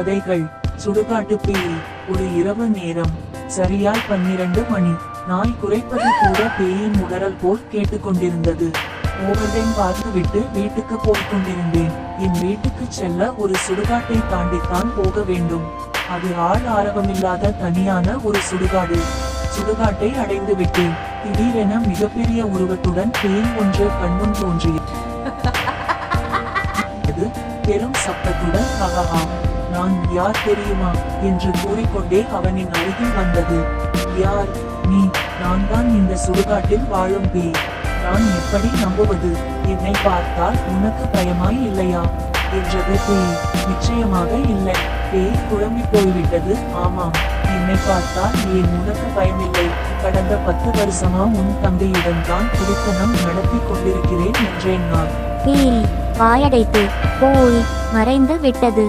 கதைகள். சுடுகாட்டு பேய். ஒரு இரவு நேரம். சரியாய் 12 மணி. நாய் குரைப்பது கூட பேயின் உடறல் போல் கேட்டுக்கொண்டிருந்தது. ஓவர்டைம் பார்த்துவிட்டு வீட்டுக்கு போய்கொண்டிருந்தேன். என் வீட்டுக்கு செல்ல ஒரு சுடுகாட்டை தாண்டித்தான் போக வேண்டும். அது ஆள் ஆரவமில்லாத தனியான ஒரு சுடுகாடு. சுடுகாட்டை அடைந்து விட்டேன். திடீரென மிகப்பெரிய உருவத்துடன் பேய் ஒன்று கண்முன் தோன்றியது. பெரும் சப்தத்துடன் ஹஹஹா, நான் யார் தெரியுமா என்று கூறிக்கொண்டே அவனின் அருகில் வந்தது. யார் நீ? நான் தான் இந்த சுடுகாட்டில் வாழும் பேய். நான் எப்படி நம்புவது? என்னை பார்த்தால் உனக்கு பயமாய் இல்லையா என்றது பேய். நிச்சயமாக இல்லை. பேய் குழம்பி போய்விட்டது. ஆமாம், என்னை பார்த்தால் ஏன் உனக்கு பயமில்லை? கடந்த 10 வருஷமா உன் தந்தையுடன் தான் குடித்தனம் நடத்தி கொண்டிருக்கிறேன் என்றேன் நான். பேய் வாயடைத்து போய் மறைந்து விட்டது.